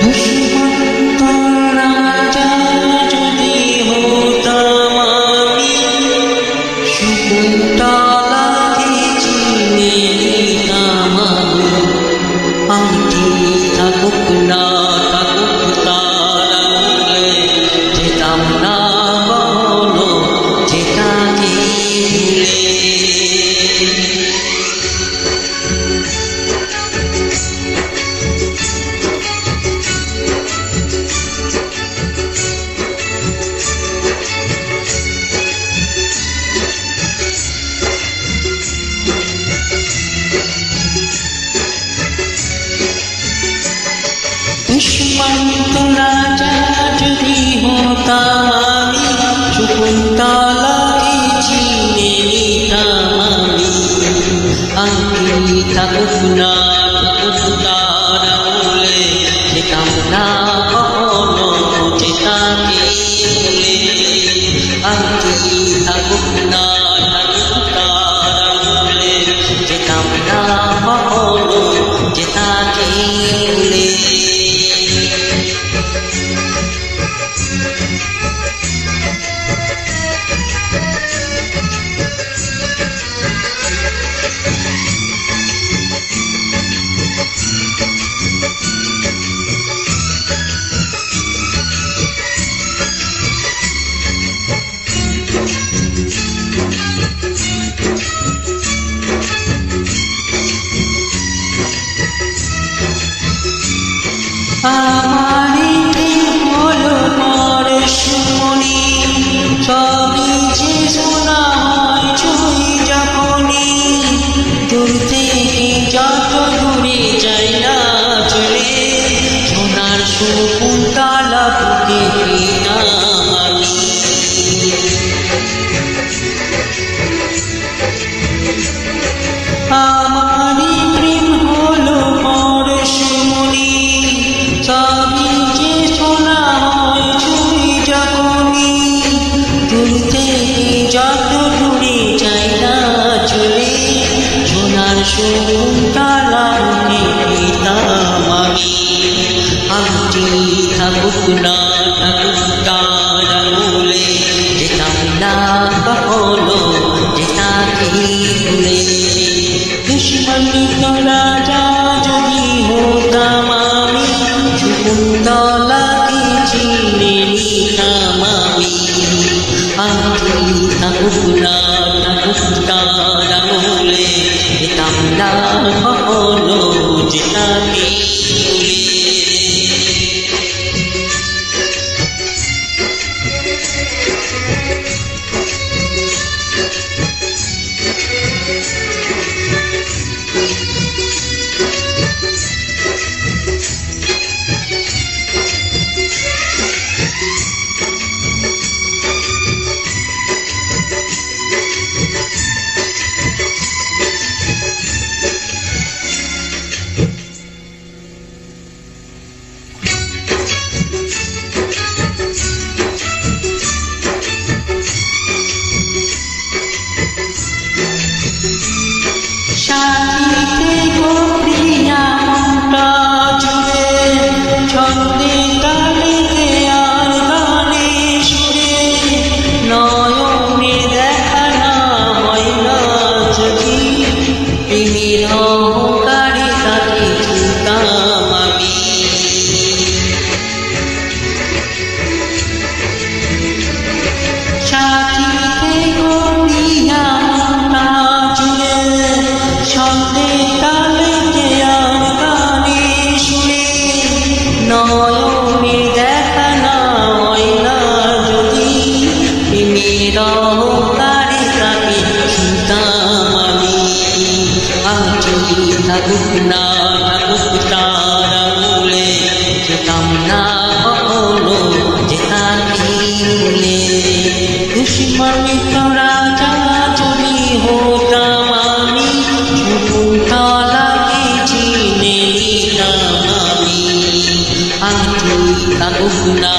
দুষ্মন্ত রাজা যদি হতাম আমি, শকুন্তলাকে চিনে নিতাম আমি। আংটি থাকুক না থাকুক তার আঙুলে, যেতাম না কখনো যেতাকে ভুলে। আংটি থাকুক না থাকুক তার আঙুলে, যেতাম না কখনো যেতাকে ভুলে। আমারই হলো পরশমণি, সবই যে শোনা হয় ছুঁই যখনই। দূর থেকে যত দূরে যাই না চলে, সোনার শকুন্তলা বুকে পেলাম আমি। আমারই প্রেম হলো পরশমণি, সবই যে শোনা হয় ছুঁই যখনই। দূর থেকে যত দূরে যাই না চলে, সোনার শকুন্তলা বুকে পেলাম আমি। আংটি থাকুক না থাকুক তার আঙুলে, যেতাম না কখনো যেতাকে ভুলে। দুষ্মন্ত রাজা যদি হতাম আমি, শকুন্তলাকে চিনে নিতাম আমি। আংটি থাকুক না থাকুক তার আঙুলে, যেতাম না কখনো যেতাকে ভুলে। সাথীতে গো প্রিয়া মনটা জুড়ে, ছন্দে তালিতে আর গানে সুরে। নয়নে দেখা না হয় না যদি, প্রেমের অহংকারে তাকে ছুতাম আমি। সাথীতে গো প্রিয়া মনটা জুড়ে, ছন্দে তালিতে আর গানে সুরে। নয়নে দেখা না হয় না যদি, প্রেমের অহংকারে তাকে ছুতাম আমি। আংটি থাকুক না থাকুক তার আঙুলে, যেতাম না কখনো যেতাকে ভুলে। দুষ্মন্ত রাজা যদি হতাম আমি, শকুন্তলাকে চিনে নিতাম আমি। আংটি থাকুক না